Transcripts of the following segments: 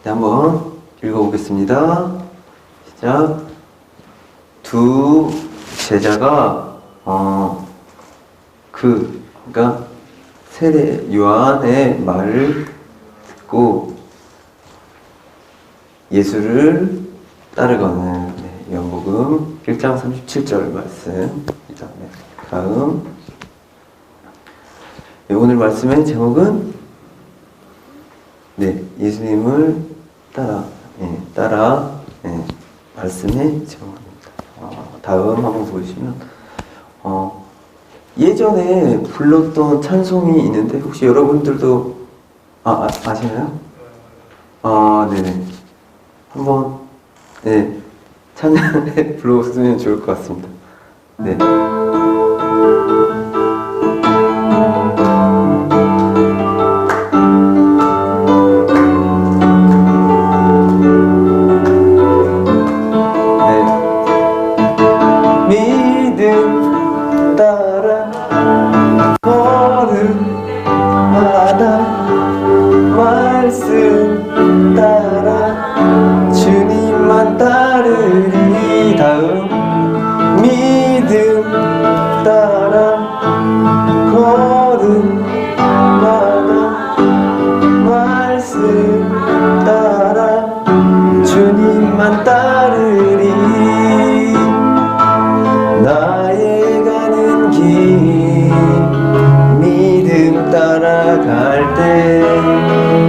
네, 한번 읽어보겠습니다. 시작. 두 제자가 그러니까 세례 요한의 말을 듣고 예수를 따르거는 요한복음 1장 37절 말씀입니다. 네, 다음 오늘 말씀의 제목은 예수님을 따라 말씀의 제목입니다. 다음 한번 보시면 예전에 불렀던 찬송이 있는데 혹시 여러분들도 아시나요? 네네. 한번 찬양에 불러보시면 좋을 것 같습니다. 네. 믿음 따라 걸음마다 말씀 따라 주님만 따르리. 다음 믿음 따라 걸음마다 말씀 따라 주님만 따르리. 나의 가는 길 믿음 따라갈 때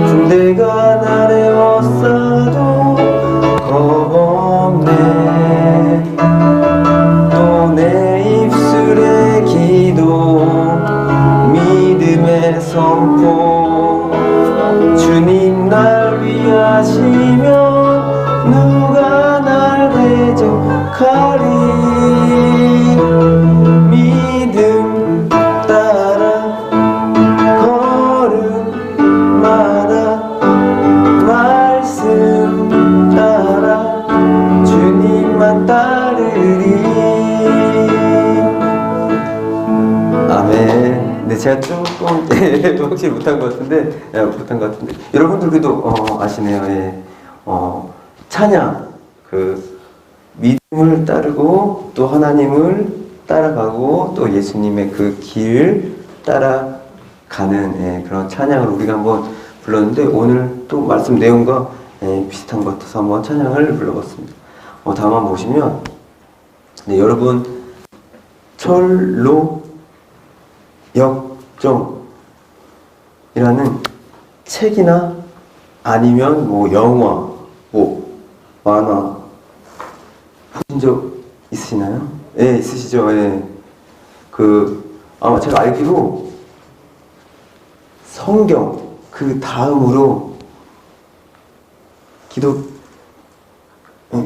군대가 나를 에워싸도 겁없네. 또 내 입술의 기도 믿음의 선포 주님 날 위하시면 누가 날 대적하리. 믿음 따라 걸음마다 말씀 따라 주님만 따르리. 아멘. 네, 제가 조금 확실히 못한 것 같은데, 여러분들도 아시네요. 찬양, 믿음을 따르고 또 하나님을 따라가고 또 예수님의 그 길 따라가는 그런 찬양을 우리가 한번 불렀는데, 오늘 또 말씀 내용과 비슷한 것 같아서 한번 찬양을 불러봤습니다. 다음 한번 보시면 여러분 철로 역정이라는 책이나 아니면 영화, 만화 보신 적 있으시나요? 네, 있으시죠? 네. 아마 제가 알기로 성경 그 다음으로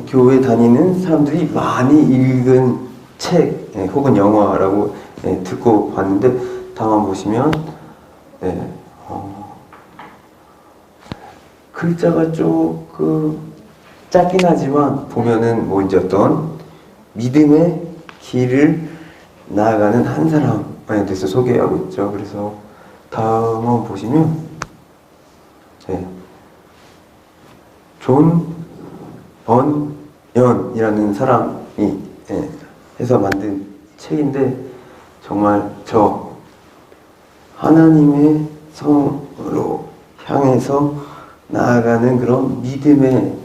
교회 다니는 사람들이 많이 읽은 책 혹은 영화라고 듣고 봤는데, 다음 한번 보시면 글자가 조금 짧긴 하지만 보면은 이제 어떤 믿음의 길을 나아가는 한 사람에 대해서 소개하고 있죠. 그래서 다음 한번 보시면 존 번연이라는 사람이 해서 만든 책인데, 정말 저 하나님의 성으로 향해서 나아가는 그런 믿음의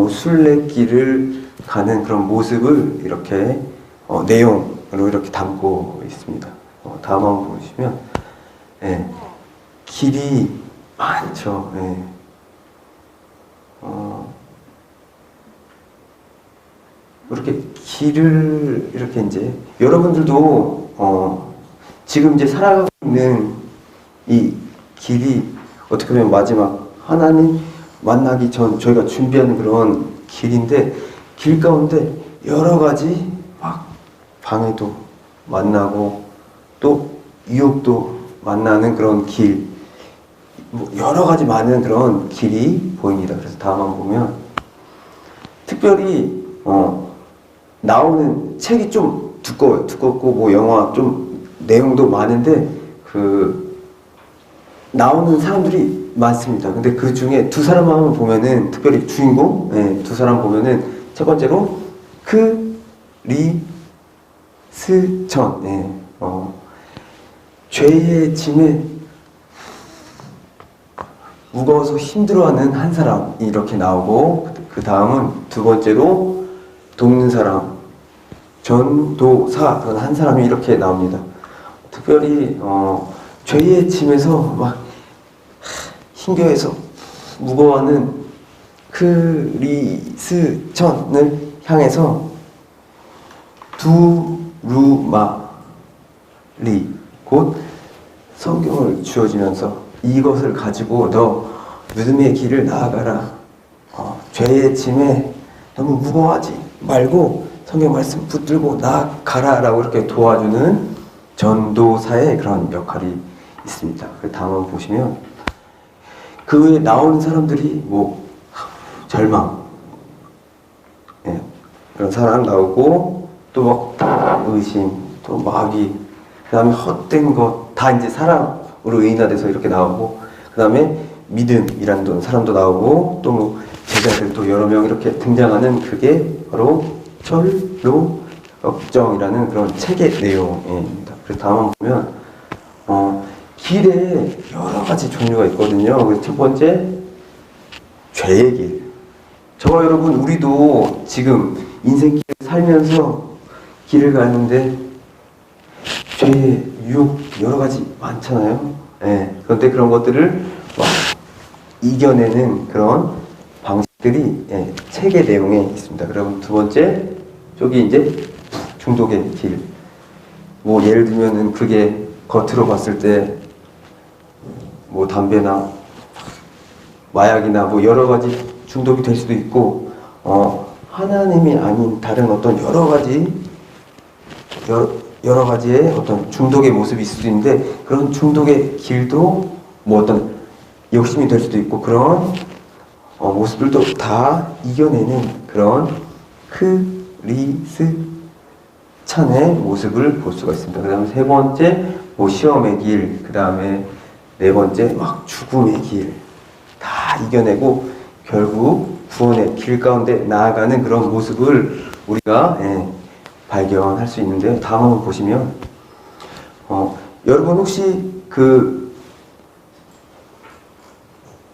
순례길을 가는 그런 모습을 이렇게 내용으로 이렇게 담고 있습니다. 다음 한번 보시면 길이 많죠. 이렇게 길을 이렇게 이제 여러분들도 지금 이제 살아가고 있는 이 길이 어떻게 보면 마지막 하나님 만나기 전 저희가 준비하는 그런 길인데, 길 가운데 여러 가지 막 방해도 만나고 또 유혹도 만나는 그런 길, 여러 가지 많은 그런 길이 보입니다. 그래서 다음 한번 보면 특별히 나오는 책이 좀 두껍고 영화 좀 내용도 많은데 나오는 사람들이 많습니다. 근데 그 중에 두 사람만 보면은, 특별히 주인공, 두 사람 보면은, 첫 번째로, 크리스천, 죄의 짐에 무거워서 힘들어하는 한 사람이 이렇게 나오고, 그 다음은 두 번째로, 돕는 사람, 전도사, 그런 한 사람이 이렇게 나옵니다. 특별히, 죄의 짐에서 막, 힘겨워해서 무거워하는 크리스천을 향해서 두루마리, 곧 성경을 주어지면서 이것을 가지고 너 믿음의 길을 나아가라. 죄의 짐에 너무 무거워하지 말고 성경 말씀 붙들고 나아가라 라고 이렇게 도와주는 전도사의 그런 역할이 있습니다. 그 다음 보시면 그 외에 나오는 사람들이 뭐 절망, 그런 사람 나오고 또 막 의심, 또 마귀, 그 다음에 헛된 것 다 이제 사랑으로 인하돼서 이렇게 나오고, 그 다음에 믿음이라는 사람도 나오고, 또 뭐 제자들 또 여러 명 이렇게 등장하는 그게 바로 철로 역정이라는 그런 책의 내용입니다. 그래서 다음 보면 길에 여러 가지 종류가 있거든요. 첫 번째, 죄의 길. 저와 여러분, 우리도 지금 인생길을 살면서 길을 가는데 죄의 유혹 여러 가지 많잖아요. 그런데 그런 것들을 막 이겨내는 그런 방식들이 책의 내용에 있습니다. 그럼 두 번째, 저기 이제 중독의 길. 뭐 예를 들면은 그게 겉으로 봤을 때 뭐 담배나 마약이나 뭐 여러 가지 중독이 될 수도 있고, 하나님이 아닌 다른 어떤 여러 가지의 어떤 중독의 모습이 있을 수 있는데, 그런 중독의 길도 뭐 어떤 욕심이 될 수도 있고, 그런 모습들도 다 이겨내는 그런 크리스찬의 모습을 볼 수가 있습니다. 그 다음에 세 번째, 뭐 시험의 길, 그 다음에 네 번째, 막 죽음의 길 다 이겨내고 결국 구원의 길 가운데 나아가는 그런 모습을 우리가 발견할 수 있는데요. 다음 한번 보시면 여러분 혹시 그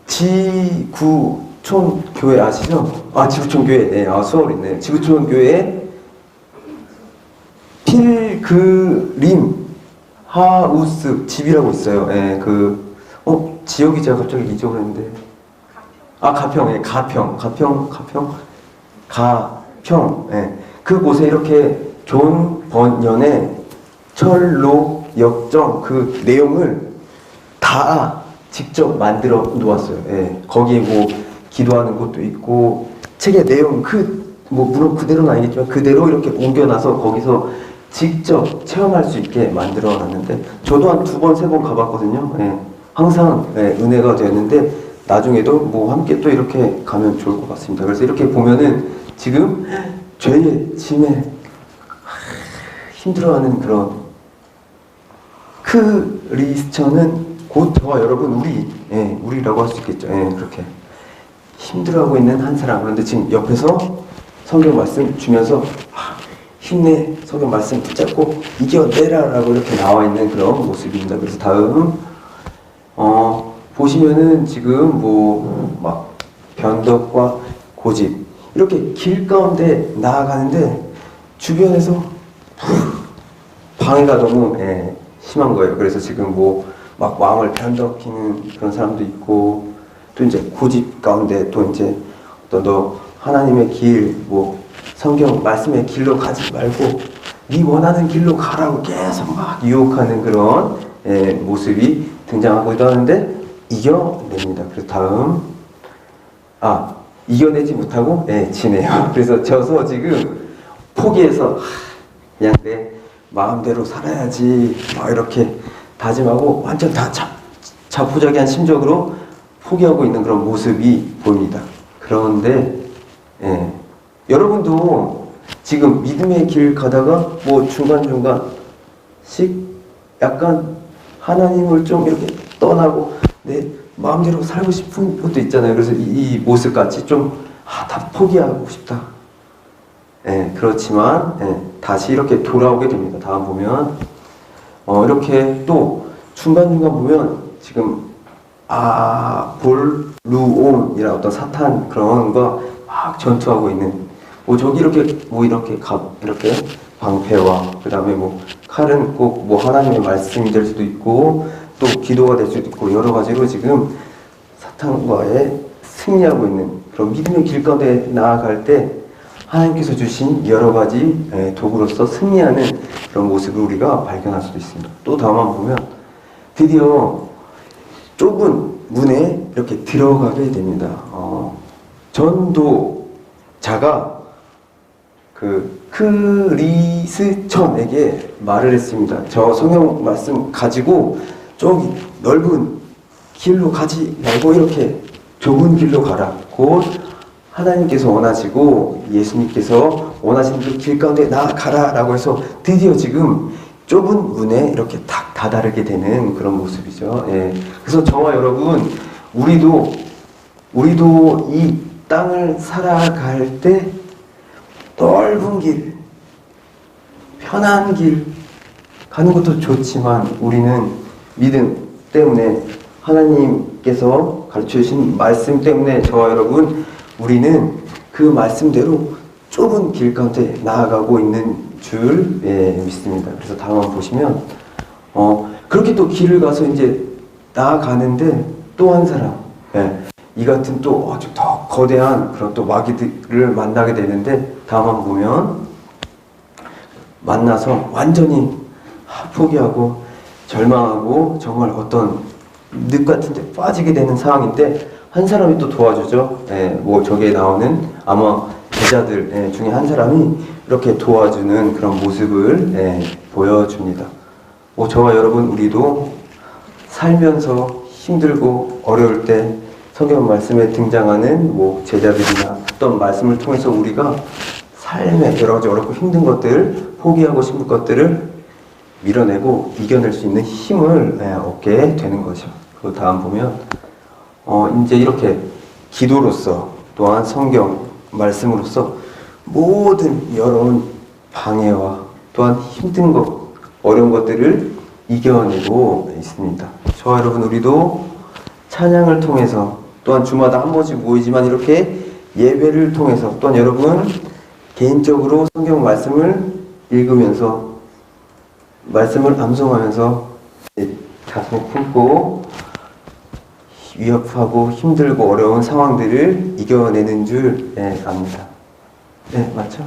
지구촌 교회 아시죠? 지구촌 교회, 수월 있네. 지구촌 교회에 필그림 하우스 집이라고 있어요. 지역이 제가 갑자기 잊어버렸는데. 가평, 가평. 그곳에 이렇게 존 번연의 철로 역정 그 내용을 다 직접 만들어 놓았어요. 거기에 뭐 기도하는 곳도 있고, 책의 내용 물론 그대로는 아니겠지만 그대로 이렇게 옮겨놔서 거기서 직접 체험할 수 있게 만들어 놨는데, 저도 한 2번, 3번 가봤거든요. 항상 은혜가 되었는데, 나중에도 뭐 함께 또 이렇게 가면 좋을 것 같습니다. 그래서 이렇게 보면은 지금 죄의 짐에 힘들어하는 그런 크리스천은 곧 저와 여러분 우리라고 할 수 있겠죠. 그렇게 힘들어하고 있는 한 사람. 그런데 지금 옆에서 성경 말씀 주면서 힘내, 성경 말씀 붙잡고 이겨내라 라고 이렇게 나와 있는 그런 모습입니다. 그래서 다음 보시면은 지금 막 변덕과 고집 이렇게 길 가운데 나아가는데 주변에서 방해가 너무 심한 거예요. 그래서 지금 막 마음을 변덕히는 그런 사람도 있고, 또 이제 고집 가운데 또 이제 너 하나님의 길, 성경 말씀의 길로 가지 말고 네 원하는 길로 가라고 계속 막 유혹하는 그런 모습이 등장하기도 하는데 이겨냅니다. 그래서 다음 이겨내지 못하고 지네요. 그래서 져서 지금 포기해서 그냥 내 마음대로 살아야지 막 이렇게 다짐하고 완전 다 자포자기한 심정으로 포기하고 있는 그런 모습이 보입니다. 그런데 여러분도 지금 믿음의 길 가다가 중간중간씩 약간 하나님을 좀 이렇게 떠나고 내 마음대로 살고 싶은 것도 있잖아요. 그래서 이 모습같이 좀 다 포기하고 싶다. 예, 그렇지만 다시 이렇게 돌아오게 됩니다. 다음 보면 이렇게 또 중간중간 보면 지금 볼루온이라는 어떤 사탄 그런 거 막 전투하고 있는 저기 이렇게 이렇게 방패와 그 다음에 칼은 꼭 하나님의 말씀이 될 수도 있고 또 기도가 될 수도 있고 여러 가지로 지금 사탄과의 승리하고 있는 그런 믿음의 길 가운데 나아갈 때 하나님께서 주신 여러 가지 도구로서 승리하는 그런 모습을 우리가 발견할 수도 있습니다. 또 다음 한번 보면 드디어 좁은 문에 이렇게 들어가게 됩니다. 전도자가 그 크리스천에게 말을 했습니다. 저 성경 말씀 가지고 저기 넓은 길로 가지 말고 이렇게 좁은 길로 가라. 곧 하나님께서 원하시고 예수님께서 원하시는 그 길 가운데 나아가라 라고 해서 드디어 지금 좁은 문에 이렇게 탁 다다르게 되는 그런 모습이죠. 예. 그래서 저와 여러분 우리도 이 땅을 살아갈 때 넓은 길, 편한 길 가는 것도 좋지만 우리는 믿음 때문에 하나님께서 가르쳐주신 말씀 때문에 저와 여러분 우리는 그 말씀대로 좁은 길 가운데 나아가고 있는 줄 믿습니다. 그래서 다음 한번 보시면 그렇게 또 길을 가서 이제 나아가는데 또 한 사람 이 같은 또 아주 더 거대한 그런 또 마귀들을 만나게 되는데 다음 한번 보면 만나서 완전히 포기하고 절망하고 정말 어떤 늪 같은 데 빠지게 되는 상황인데 한 사람이 또 도와주죠. 저기에 나오는 아마 제자들 중에 한 사람이 이렇게 도와주는 그런 모습을 보여줍니다. 저와 여러분 우리도 살면서 힘들고 어려울 때 성경 말씀에 등장하는 제자들이나 어떤 말씀을 통해서 우리가 삶에 여러 가지 어렵고 힘든 것들, 포기하고 싶은 것들을 밀어내고 이겨낼 수 있는 힘을 얻게 되는 거죠. 그 다음 보면 이제 이렇게 기도로서 또한 성경 말씀으로써 모든 여러 방해와 또한 힘든 것, 어려운 것들을 이겨내고 있습니다. 저와 여러분 우리도 찬양을 통해서 또한 주마다 한 번씩 모이지만 이렇게 예배를 통해서 또한 여러분 개인적으로 성경 말씀을 읽으면서 말씀을 암송하면서 가슴에 품고 위협하고 힘들고 어려운 상황들을 이겨내는 줄 압니다. 맞죠?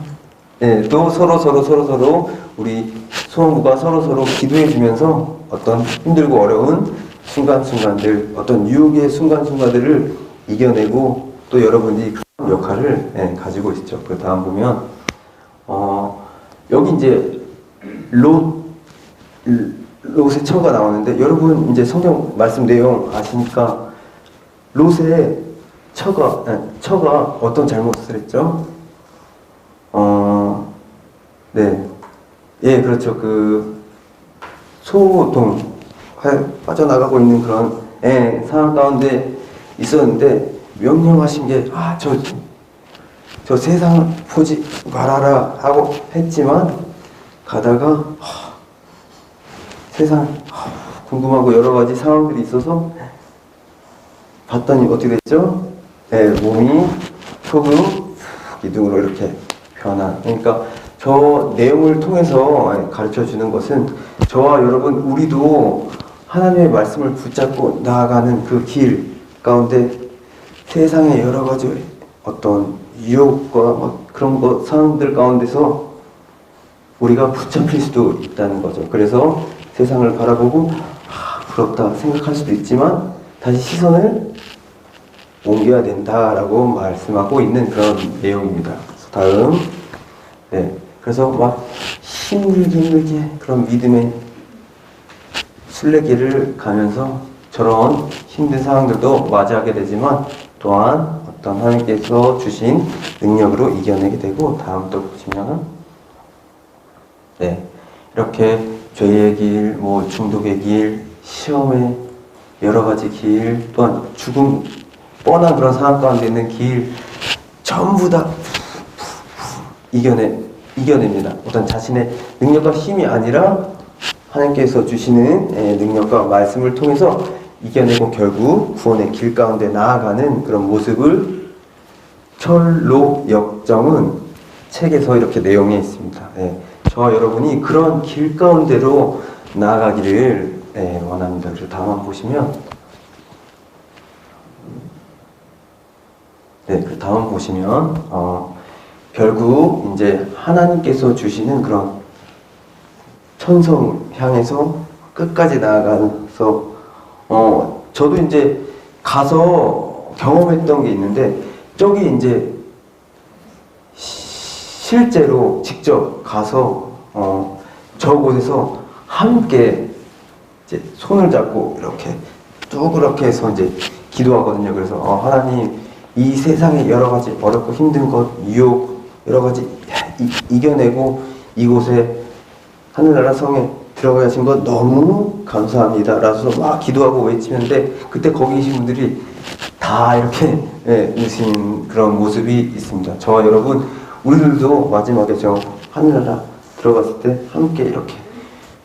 또 서로 우리 소원부가 서로 기도해 주면서 어떤 힘들고 어려운 순간순간들, 어떤 유혹의 순간순간들을 이겨내고 또 여러분이 그런 역할을 가지고 있죠. 그 다음 보면 여기 이제 롯의 처가 나오는데 여러분 이제 성경 말씀 내용 아시니까 롯의 처가 어떤 잘못을 했죠? 그렇죠. 그 소동 빠져나가고 있는 그런 상황 가운데 있었는데 명령하신 게 저 세상을 보지 말아라 하고 했지만 가다가 세상 궁금하고 여러 가지 상황들이 있어서 봤더니 어떻게 됐죠? 몸이 소금 기둥으로 이렇게 변한. 그러니까 저 내용을 통해서 가르쳐 주는 것은 저와 여러분 우리도 하나님의 말씀을 붙잡고 나아가는 그 길 가운데 세상의 여러 가지 어떤 유혹과 그런 상황들 가운데서 우리가 붙잡힐 수도 있다는 거죠. 그래서 세상을 바라보고 부럽다 생각할 수도 있지만 다시 시선을 옮겨야 된다라고 말씀하고 있는 그런 내용입니다. 다음 그래서 힘들게 그런 믿음의 순례길을 가면서 저런 힘든 상황들도 맞이하게 되지만 또한 어떤 하나님께서 주신 능력으로 이겨내게 되고 다음 또 보시면 이렇게 죄의 길, 중독의 길, 시험의 여러 가지 길, 또한 죽음, 뻔한 그런 상황 가운데 있는 길, 전부 다 이겨냅니다. 어떤 자신의 능력과 힘이 아니라 하나님께서 주시는 능력과 말씀을 통해서 이겨내고 결국 구원의 길 가운데 나아가는 그런 모습을 철로 역정은 책에서 이렇게 내용이 있습니다. 저와 여러분이 그런 길 가운데로 나아가기를 원합니다. 그래서 다음 한번 보시면, 그 다음 보시면 결국 이제 하나님께서 주시는 그런 천성 향해서 끝까지 나아가서 저도 이제 가서 경험했던 게 있는데, 저기 이제 실제로 직접 가서 저곳에서 함께 이제 손을 잡고 이렇게 쭉 그렇게 해서 이제 기도하거든요. 그래서 하나님, 이 세상에 여러 가지 어렵고 힘든 것, 유혹 여러 가지 이겨내고 이곳에 하늘나라 성에 들어가 계신 것 너무 감사합니다 라서 막 기도하고 외치는데, 그때 거기 계신 분들이 다 이렇게 우신 그런 모습이 있습니다. 저와 여러분, 우리들도 마지막에 저 하늘나라 들어갔을 때 함께 이렇게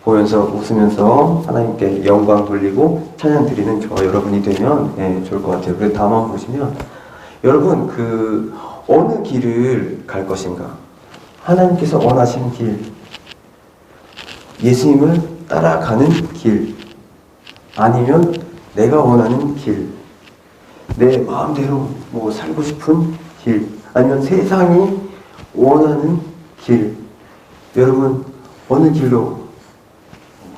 보면서 웃으면서 하나님께 영광 돌리고 찬양 드리는 저와 여러분이 되면 좋을 것 같아요. 그래서 다음 한번 보시면, 여러분 그 어느 길을 갈 것인가? 하나님께서 원하시는 길, 예수님을 따라가는 길, 아니면 내가 원하는 길, 내 마음대로 뭐 살고 싶은 길, 아니면 세상이 원하는 길, 여러분 어느 길로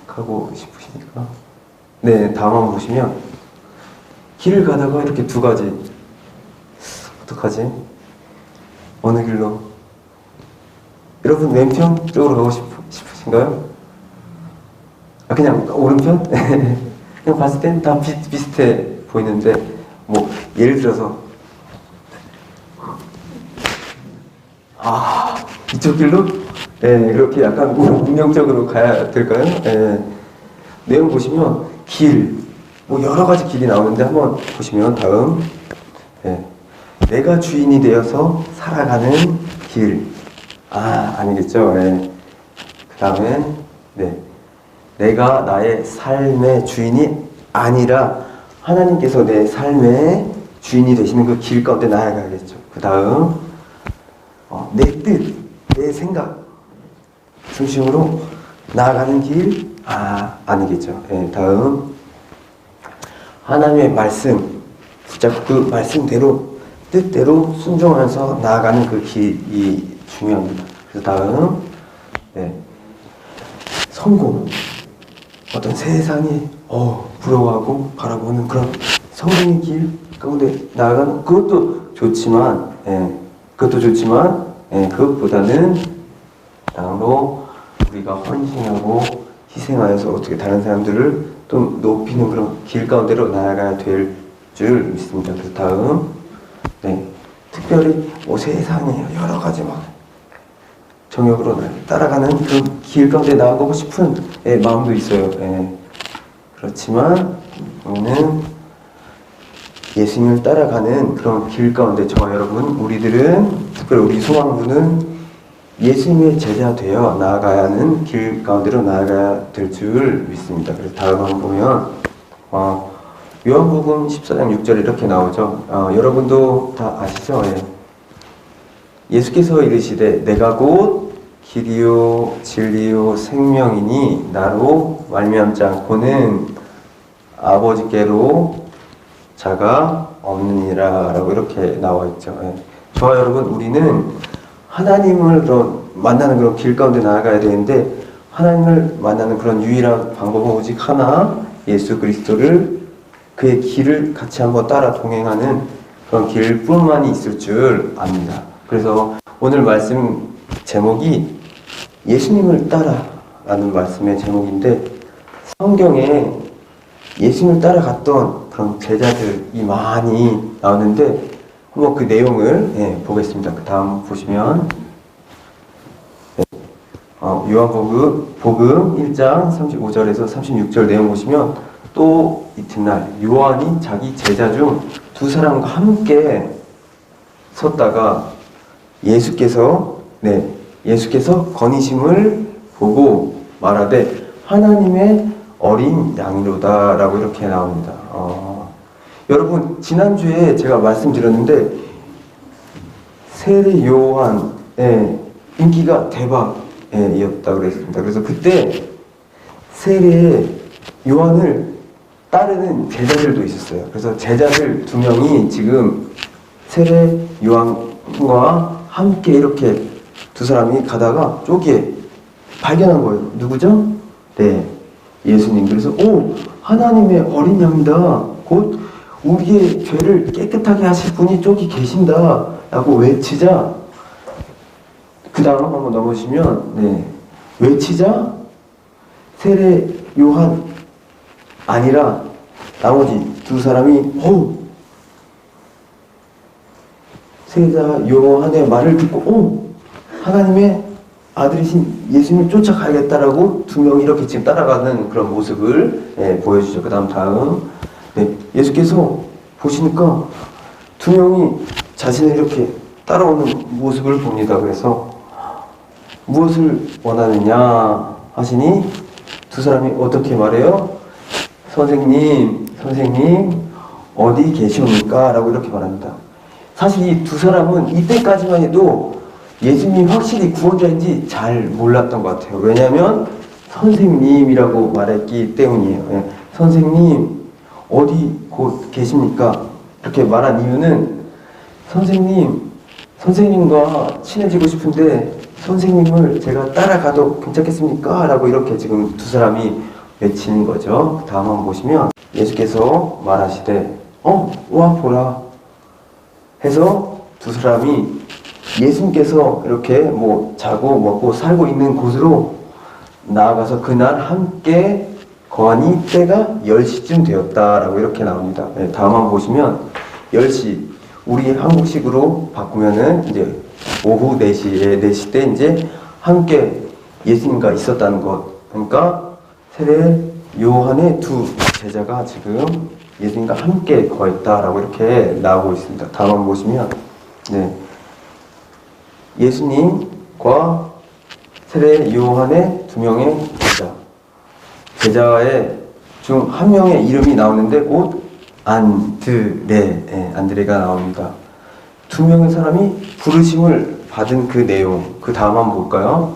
가고 싶으십니까? 다음 한번 보시면, 길을 가다가 이렇게 두 가지, 어떡하지? 어느 길로? 여러분 왼편 쪽으로 가고 싶으신가요? 그냥 오른편? 그냥 봤을 땐 다 비슷해 보이는데, 뭐 예를 들어서 이쪽 길로? 이렇게 약간 운명적으로 가야 될까요? 내용 보시면 길, 뭐 여러 가지 길이 나오는데 한번 보시면 다음, 내가 주인이 되어서 살아가는 길, 아니겠죠? 그 다음에 내가 나의 삶의 주인이 아니라 하나님께서 내 삶의 주인이 되시는 그 길 가운데 나아가야겠죠. 그 다음, 내 뜻, 내 생각 중심으로 나아가는 길, 아니겠죠. 다음, 하나님의 말씀 붙잡고 그 말씀대로 뜻대로 순종하면서 나아가는 그 길이 중요합니다. 그래서 다음, 성공, 어떤 세상이 부러워하고 바라보는 그런 성공의 길 가운데 나아가는, 그것도 좋지만 그것보다는 다음으로 우리가 헌신하고 희생하여서 어떻게 다른 사람들을 또 높이는 그런 길 가운데로 나아가야 될 줄 믿습니다. 그래서 다음, 특별히 세상에 여러 가지 막 정욕으로 따라가는 그 길 가운데 나아가고 싶은 마음도 있어요. 그렇지만 우리는 예수님을 따라가는 그런 길 가운데, 저와 여러분, 우리들은, 특별히 우리 소망부는 예수님의 제자 되어 나아가야 하는 길 가운데로 나아가야 될 줄 믿습니다. 그래서 다음 한번 보면 요한복음 14장 6절에 이렇게 나오죠. 여러분도 다 아시죠? 예수께서 이르시되 내가 곧 길이요 진리요 생명이니 나로 말미암지 않고는 아버지께로 자가 없느니라 라고 이렇게 나와 있죠. 저와 여러분, 우리는 하나님을 만나는 그런 길 가운데 나아가야 되는데, 하나님을 만나는 그런 유일한 방법은 오직 하나, 예수 그리스도를, 그의 길을 같이 한번 따라 동행하는 그런 길뿐만이 있을 줄 압니다. 그래서 오늘 말씀 제목이 예수님을 따라라는 말씀의 제목인데, 성경에 예수님을 따라갔던 그런 제자들이 많이 나오는데, 한번 그 내용을 보겠습니다. 그 다음 보시면 요한복음 1장 35절에서 36절 내용 보시면 또 이튿날 요한이 자기 제자 중 두 사람과 함께 섰다가 예수께서 건의심을 보고 말하되 하나님의 어린 양이로다 라고 이렇게 나옵니다. 여러분, 지난주에 제가 말씀드렸는데 세례 요한의 인기가 대박이었다고 그랬습니다. 그래서 그때 세례 요한을 따르는 제자들도 있었어요. 그래서 제자들 2명이 지금 세례 요한과 함께 이렇게 두 사람이 가다가 저기에 발견한 거예요. 누구죠? 네, 예수님. 그래서 하나님의 어린 양이다. 곧 우리의 죄를 깨끗하게 하실 분이 저기 계신다 라고 외치자, 그 다음 한번 넘어오시면 외치자 세례 요한 아니라 나머지 두 사람이 세례자 요한의 말을 듣고 하나님의 아들이신 예수님을 쫓아가야겠다라고 2명이 이렇게 지금 따라가는 그런 모습을 보여주죠. 그 다음 예수께서 보시니까 2명이 자신을 이렇게 따라오는 모습을 봅니다. 그래서 무엇을 원하느냐 하시니 두 사람이 어떻게 말해요? 선생님 어디 계십니까? 라고 이렇게 말합니다. 사실 이 두 사람은 이때까지만 해도 예수님이 확실히 구원자인지 잘 몰랐던 것 같아요. 왜냐하면 선생님이라고 말했기 때문이에요. 선생님 어디 곧 계십니까? 이렇게 말한 이유는 선생님과 친해지고 싶은데 선생님을 제가 따라가도 괜찮겠습니까? 라고 이렇게 지금 두 사람이 외치는 거죠. 다음 한번 보시면 예수께서 말하시되 와 보라 해서 두 사람이 예수님께서 이렇게 자고 먹고 살고 있는 곳으로 나아가서 그날 함께 거하니 때가 10시쯤 되었다라고 이렇게 나옵니다. 다음 한번 보시면 10시, 우리 한국식으로 바꾸면은 이제 오후 4시 때 이제 함께 예수님과 있었다는 것. 그러니까 세례 요한의 두 제자가 지금 예수님과 함께 거했다라고 이렇게 나오고 있습니다. 다음 한번 보시면 예수님과 세례 요한의 2명의 제자의 중 한 명의 이름이 나오는데 곧 안드레가 나옵니다. 2명의 사람이 부르심을 받은 그 내용, 그 다음 한번 볼까요?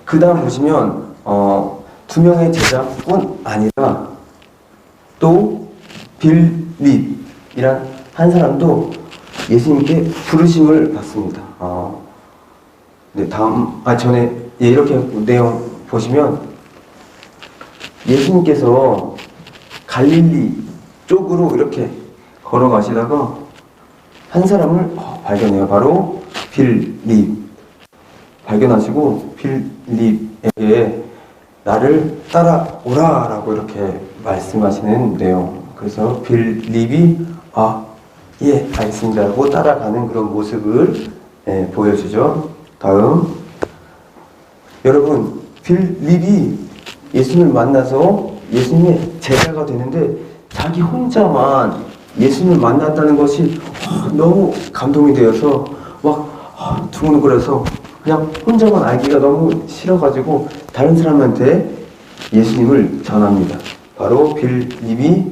그 다음 보시면 2명의 제자뿐 아니라 또 빌립이란 한 사람도 예수님께 부르심을 받습니다. 전에 이렇게 내용 보시면 예수님께서 갈릴리 쪽으로 이렇게 걸어가시다가 한 사람을 발견해요. 바로 빌립. 발견하시고 빌립에게 나를 따라오라 라고 이렇게 말씀하시는 내용. 그래서 빌립이 예, 알겠습니다 라고 따라가는 그런 모습을 보여주죠. 다음, 여러분, 빌립이 예수님을 만나서 예수님의 제자가 되는데 자기 혼자만 예수님을 만났다는 것이 너무 감동이 되어서 막 두근거려서 그냥 혼자만 알기가 너무 싫어가지고 다른 사람한테 예수님을 전합니다. 바로 빌립이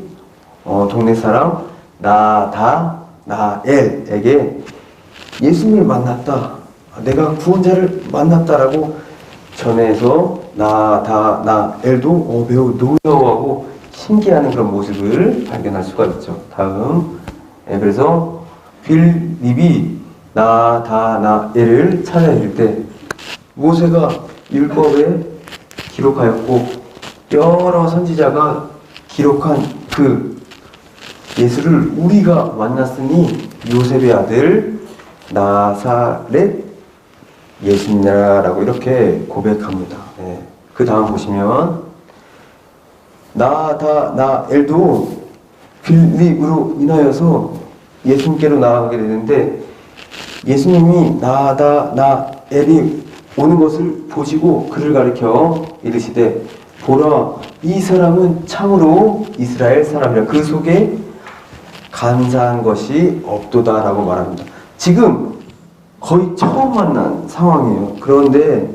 동네 사람 나다나엘에게 예수님을 만났다, 내가 구원자를 만났다라고 전해서 나다나엘도 매우 놀라워하고 신기해하는 그런 모습을 발견할 수가 있죠. 다음, 그래서 빌립이 나다나엘을 찾아낼 때 모세가 율법에 기록하였고 여러 선지자가 기록한 그 예수를 우리가 만났으니 요셉의 아들 나사렛 예수님이라고 이렇게 고백합니다. 그 다음 보시면 나다나엘도 빌립으로 인하여서 예수님께로 나아가게 되는데 예수님이 나다나엘이 오는 것을 보시고 그를 가리켜 이르시되 보라 이 사람은 참으로 이스라엘 사람이라 그 속에 간사한 것이 없도다라고 말합니다. 지금 거의 처음 만난 상황이에요. 그런데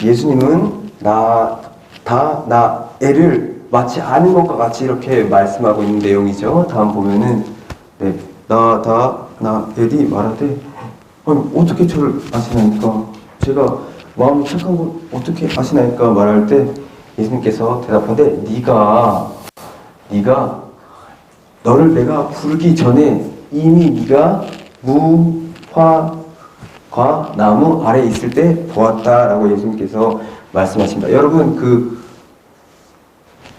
예수님은 나 애를 마치 아는 것과 같이 이렇게 말씀하고 있는 내용이죠. 다음 보면은 나 애리 말하되 아니 어떻게 저를 아시나이까? 제가 마음이 착한 걸 어떻게 아시나이까? 말할 때 예수님께서 대답하되 네가 너를 내가 부르기 전에 이미 네가 무화과 나무 아래에 있을 때 보았다라고 예수님께서 말씀하십니다. 여러분 그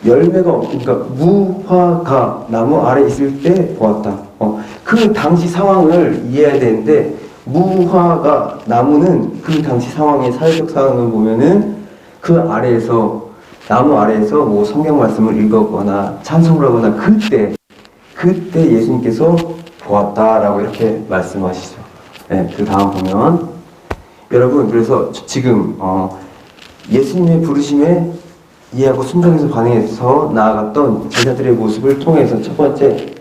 열매가 그러니까 무화과 나무 아래에 있을 때 보았다. 그 당시 상황을 이해해야 되는데 무화과 나무는 그 당시 상황의 사회적 상황을 보면은 그 아래에서 나무 아래에서 뭐 성경 말씀을 읽거나 찬송을 하거나 그때 예수님께서 보았다라고 이렇게 말씀하시죠. 네, 그 다음 보면 여러분 그래서 지금 예수님의 부르심에 이해하고 순종해서 반응해서 나아갔던 제자들의 모습을 통해서 첫 번째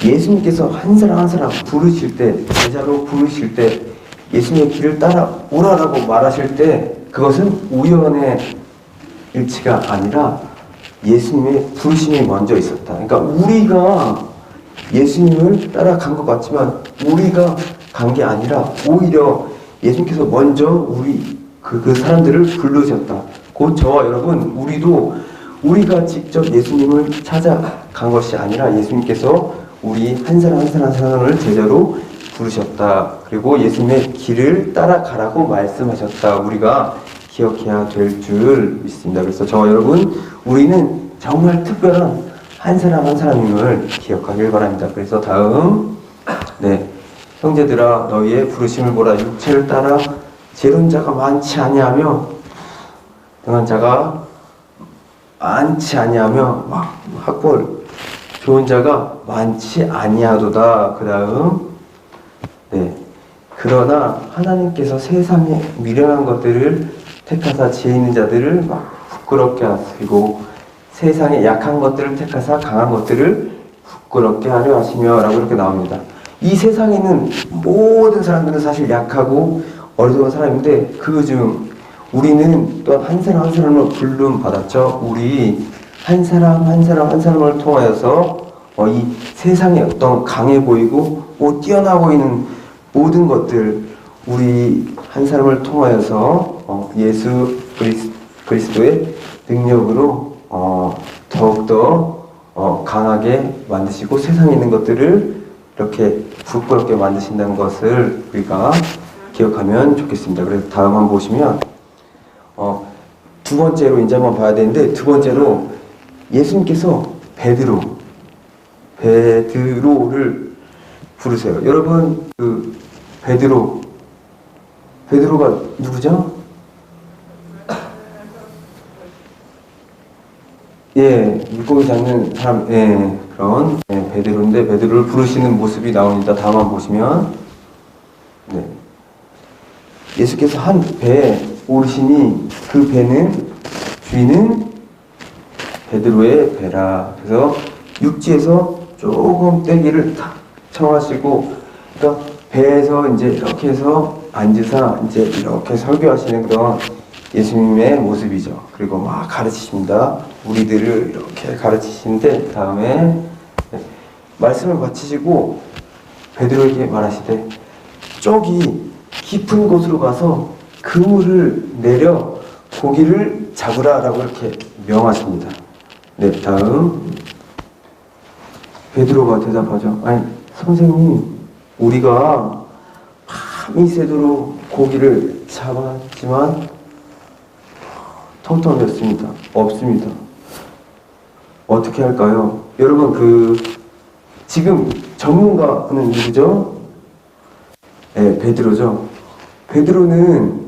예수님께서 한 사람 한 사람 부르실 때 제자로 부르실 때 예수님의 길을 따라 오라라고 말하실 때 그것은 우연의 일치가 아니라 예수님의 부르심이 먼저 있었다. 그러니까 우리가 예수님을 따라간 것 같지만 우리가 간 게 아니라 오히려 예수님께서 먼저 그 사람들을 부르셨다. 곧 저와 여러분 우리가 직접 예수님을 찾아간 것이 아니라 예수님께서 우리 한 사람 한 사람 한 사람을 제자로 부르셨다. 그리고 예수님의 길을 따라가라고 말씀하셨다. 우리가 기억해야 될 줄 믿습니다. 그래서 저와 여러분 우리는 정말 특별한 한 사람 한 사람임을 기억하길 바랍니다. 그래서 다음 형제들아 너희의 부르심을 보라. 육체를 따라 재론 자가 많지 아니하며 등한 자가 많지 아니하며 막 학벌 좋은 자가 많지 아니하도다. 그 다음 그러나 하나님께서 세상에 미련한 것들을 택하사 지혜 있는 자들을 막 부끄럽게 하시고 세상에 약한 것들을 택하사 강한 것들을 부끄럽게 하려 하시며 라고 이렇게 나옵니다. 이 세상에 있는 모든 사람들은 사실 약하고 어리석은 사람인데 그중 우리는 또한 한 사람 한 사람을 부름 받았죠. 우리 한 사람 한 사람을 통하여서 이 세상에 어떤 강해 보이고 뛰어나 보이는 모든 것들 우리 한 사람을 통하여서 예수 그리스도의 능력으로 더욱더 강하게 만드시고 세상에 있는 것들을 이렇게 부끄럽게 만드신다는 것을 우리가 기억하면 좋겠습니다. 그래서 다음 한번 보시면 두 번째로 이제 한번 봐야 되는데 두 번째로 예수님께서 베드로를 부르세요. 여러분 그 베드로가 누구죠? 물고기 잡는 사람 그런 베드로인데 베드로를 부르시는 모습이 나옵니다. 다음 한번 보시면 예수께서 한 배에 오르시니 그 배는 주인은 베드로의 배라. 그래서 육지에서 조금 떼기를 탁 청하시고 그러니까 배에서 이제 이렇게 해서 앉으사 이제 이렇게 설교하시는 그런 예수님의 모습이죠. 그리고 막 가르치십니다. 우리들을 이렇게 가르치시는데 다음에 말씀을 마치시고 베드로에게 말하시되 저기 깊은 곳으로 가서 그물을 내려 고기를 잡으라라고 이렇게 명하십니다. 다음 베드로가 대답하죠. 아니 선생님 우리가 밤이 새도록 고기를 잡았지만 텅텅 비었습니다. 없습니다. 어떻게 할까요? 여러분 지금 전문가는 누구죠? 베드로죠. 베드로는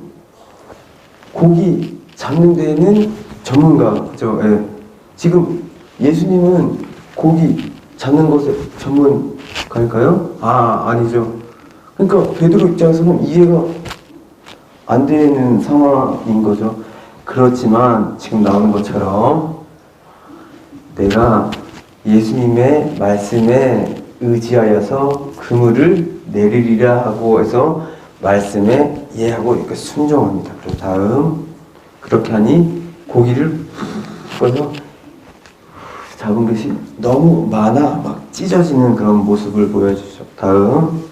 고기 잡는 데에는 전문가죠. 지금 예수님은 고기 잡는 것에 전문가일까요? 아니죠. 그러니까 베드로 입장에서는 이해가 안 되는 상황인 거죠. 그렇지만 지금 나오는 것처럼 내가 예수님의 말씀에 의지하여서 그물을 내리리라 하고 해서 말씀에 예하고 이렇게 순종합니다. 그리고 다음 그렇게 하니 고기를 꺼서 잡은 것이 너무 많아 막 찢어지는 그런 모습을 보여주죠. 다음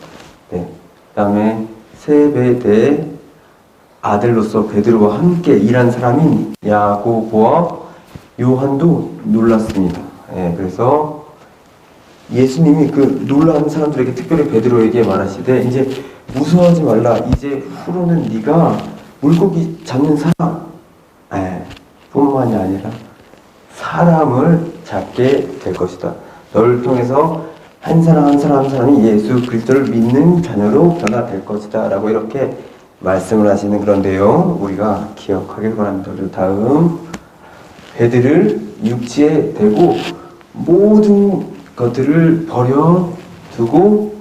그다음에 세베대의 아들로서 베드로와 함께 일한 사람인 야고보와 요한도 놀랐습니다. 그래서 예수님이 그 놀라는 사람들에게 특별히 베드로에게 말하시되 이제 무서워하지 말라. 이제 후로는 네가 물고기 잡는 사람 뿐만이 아니라 사람을 잡게 될 것이다. 너를 통해서 한 사람 한 사람이 예수 그리스도를 믿는 자녀로 변화될 것이다 라고 이렇게 말씀을 하시는 그런 내용 우리가 기억하길 바랍니다. 그리고 다음 배들을 육지에 대고 모든 것들을 버려두고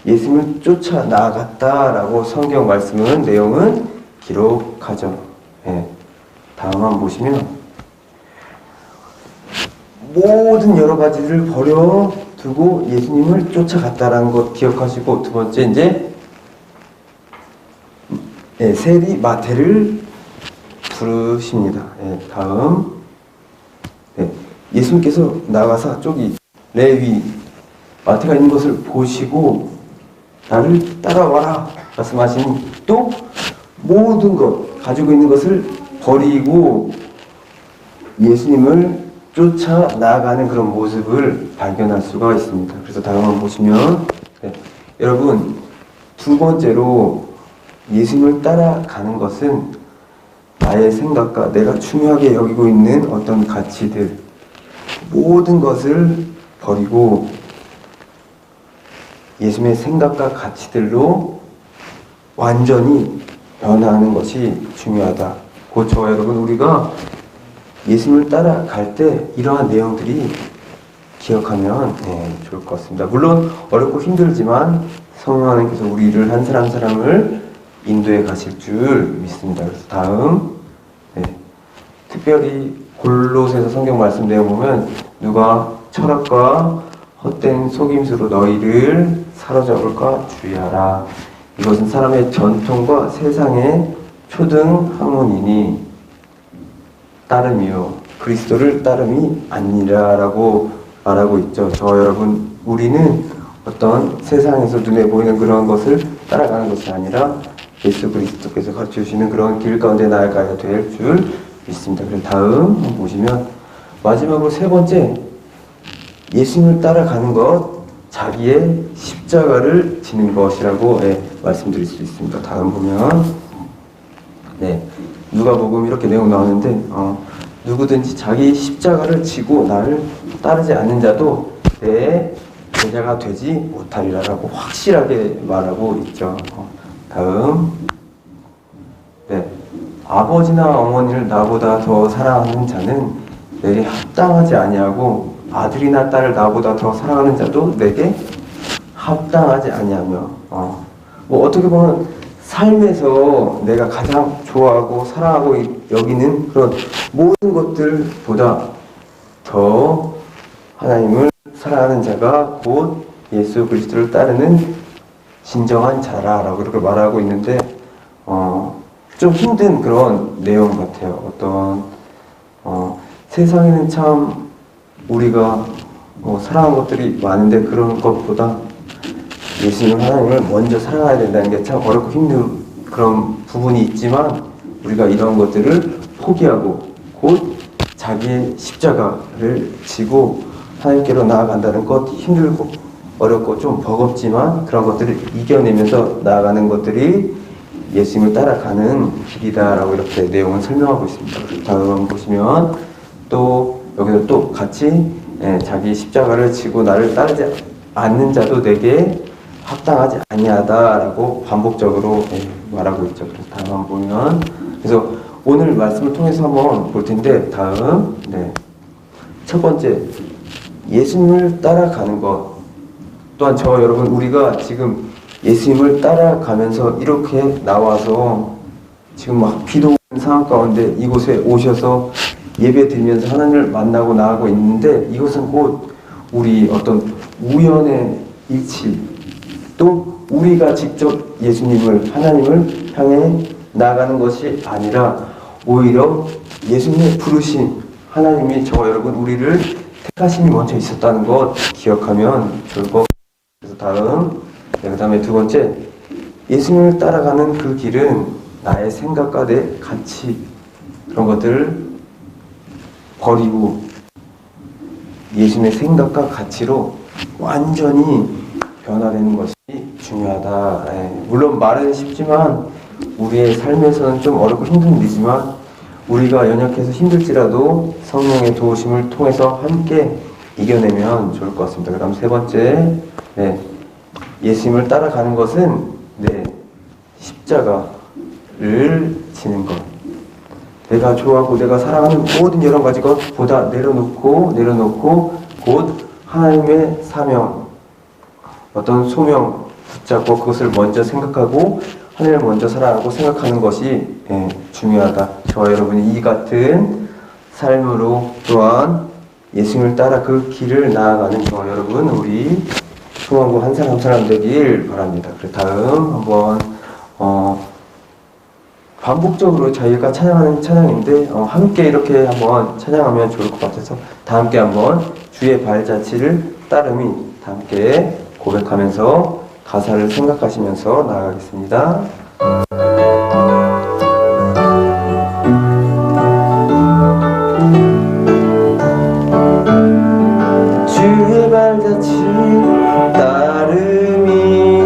예수님을 쫓아 나아갔다라고 성경 말씀은 내용은 기록하죠. 다음 한번 보시면 모든 여러 가지를 버려두고 예수님을 쫓아갔다라는 것 기억하시고 두 번째 이제 세리 마태를 부르십니다. 다음 예수님께서 나가사 저기 레위 마태가 있는 것을 보시고 나를 따라와라 말씀하시니 또 모든 것 가지고 있는 것을 버리고 예수님을 쫓아 나아가는 그런 모습을 발견할 수가 있습니다. 그래서 다음 한번 보시면 여러분 두 번째로 예수님을 따라가는 것은 나의 생각과 내가 중요하게 여기고 있는 어떤 가치들 모든 것을 버리고 예수님의 생각과 가치들로 완전히 변화하는 것이 중요하다. 곧 저와 여러분 우리가 예수님을 따라갈 때 이러한 내용들이 기억하면 좋을 것 같습니다. 물론 어렵고 힘들지만 성령 하나님께서 우리를 한 사람 사람을 인도해 가실 줄 믿습니다. 그래서 다음 특별히 골로새서 성경 말씀 내용 보면 누가 철학과 헛된 속임수로 너희를 사로잡을까 주의하라. 이것은 사람의 전통과 세상의 초등 학문이니 따름이요 그리스도를 따름이 아니라라고 말하고 있죠. 저와 여러분 우리는 어떤 세상에서 눈에 보이는 그런 것을 따라가는 것이 아니라 예수 그리스도께서 가르쳐 주시는 그런 길 가운데 나아가야 될 줄 믿습니다. 그럼 다음 보시면 마지막으로 세 번째 예수님을 따라가는 것 자기의 십자가를 지는 것이라고 말씀드릴 수 있습니다. 다음 보면 누가복음 이렇게 내용 나오는데 누구든지 자기 십자가를 지고 나를 따르지 않는 자도 내 제자가 되지 못하리라라고 확실하게 말하고 있죠. 다음 아버지나 어머니를 나보다 더 사랑하는 자는 내게 합당하지 아니하고 아들이나 딸을 나보다 더 사랑하는 자도 내게 합당하지 아니하며 뭐 어떻게 보면 삶에서 내가 가장 좋아하고 사랑하고 여기는 그런 모든 것들보다 더 하나님을 사랑하는 자가 곧 예수 그리스도를 따르는 진정한 자라라고 이렇게 말하고 있는데 좀 힘든 그런 내용 같아요. 어떤 세상에는 참 우리가 사랑하는 것들이 많은데 그런 것보다 예수님 하나님을 먼저 사랑해야 된다는 게 참 어렵고 힘든 그런 부분이 있지만 우리가 이런 것들을 포기하고 곧 자기의 십자가를 지고 하나님께로 나아간다는 것 힘들고 어렵고 좀 버겁지만 그런 것들을 이겨내면서 나아가는 것들이 예수님을 따라가는 길이다라고 이렇게 내용을 설명하고 있습니다. 다음 보시면 또 여기서 또 같이 자기 십자가를 지고 나를 따르지 않는 자도 내게 합당하지 아니하다라고 반복적으로 말하고 있죠. 그래서 다음 한번 보면 그래서 오늘 말씀을 통해서 한번 볼 텐데 다음 첫 번째 예수님을 따라가는 것 또한 저와 여러분 우리가 지금 예수님을 따라가면서 이렇게 나와서 지금 막 비도 오는 상황 가운데 이곳에 오셔서 예배 드리면서 하나님을 만나고 나아가고 있는데, 이것은 곧 우리 어떤 우연의 일치, 또 우리가 직접 예수님을, 하나님을 향해 나아가는 것이 아니라 오히려 예수님의 부르심, 하나님이 저와 여러분 우리를 택하심이 먼저 있었다는 것 기억하면 좋을 것 같아요. 그 다음에 두 번째, 예수님을 따라가는 그 길은 나의 생각과 내 가치, 그런 것들을 버리고 예수님의 생각과 가치로 완전히 변화되는 것이 중요하다. 물론 말은 쉽지만 우리의 삶에서는 좀 어렵고 힘든 일이지만, 우리가 연약해서 힘들지라도 성령의 도우심을 통해서 함께 이겨내면 좋을 것 같습니다. 그 다음 세 번째, 예수님을 따라가는 것은 십자가를 지는 것. 내가 좋아하고 내가 사랑하는 모든 여러 가지 것보다 내려놓고 곧 하나님의 사명, 어떤 소명 붙잡고 그것을 먼저 생각하고 하나님을 먼저 사랑하고 생각하는 것이 중요하다. 저와 여러분이 이 같은 삶으로 또한 예수님을 따라 그 길을 나아가는 저와 여러분, 우리 소망구 한 사람 한 사람 되길 바랍니다. 그리고 다음 한번 반복적으로 저희가 찬양하는 찬양인데 함께 이렇게 한번 찬양하면 좋을 것 같아서 다 함께 한번 주의 발자취를 따름이 다 함께 고백하면서 가사를 생각하시면서 나아가겠습니다. 주의 발자취 따름이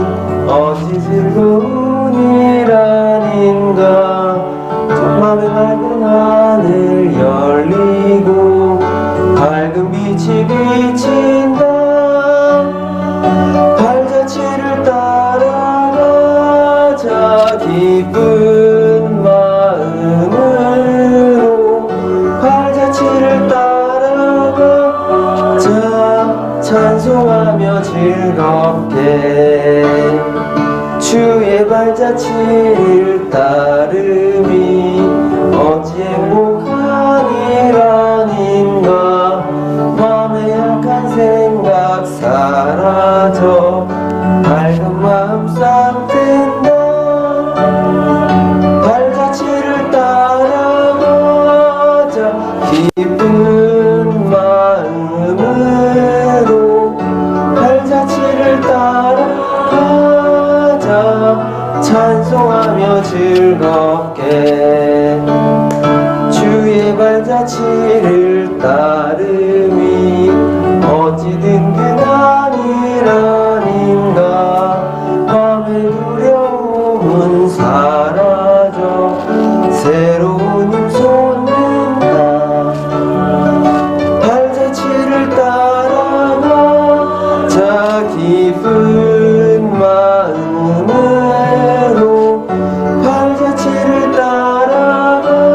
어찌 즐거운 일 아닌가. 맘의 밝은 하늘 열리고 밝은 빛이 비친다. 발자취를 따라가자 기쁜 마음으로. 발자취를 따라가자 찬송하며 즐겁게. 주의 발자취를 따름이 어찌 행복한 일 아닌가. 맘의 약한 생각 사라져 밝은 마음 싹 든다. 발자취를 따라가자 기쁜 마음으로. 발자취를 따라가자 찬송하며 즐겁게. 주의 발자취를 따름이 어찌 든든한 일 아닌가. 맘의 두려움은 사라져 새로운 힘 솟는다. 발자취를 따라가자 기쁜 마음으로. 발자취를 따라가자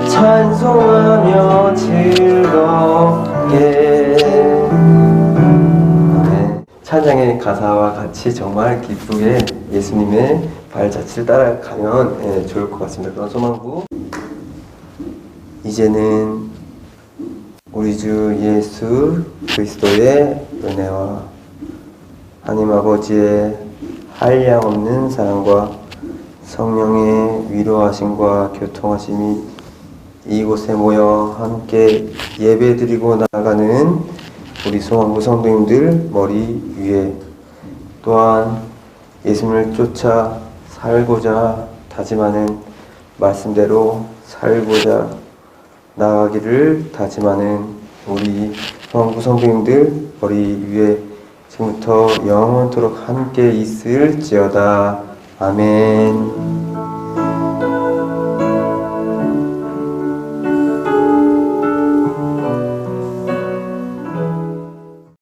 찬송하며 즐겁게. 찬양의 가사와 같이 정말 기쁘게 예수님의 발자취를 따라가면 좋을 것 같습니다. 그런 소망구. 이제는 우리 주 예수 그리스도의 은혜와 하나님 아버지의 한량없는 사랑과 성령의 위로하심과 교통하심이 이곳에 모여 함께 예배드리고 나아가는 우리 소망구 성도님들 머리 위에, 또한 예수님을 쫓아 살고자 다짐하는, 말씀대로 살고자 나아가기를 다짐하는 우리 소망구 성도님들 머리 위에 지금부터 영원토록 함께 있을지어다. 아멘.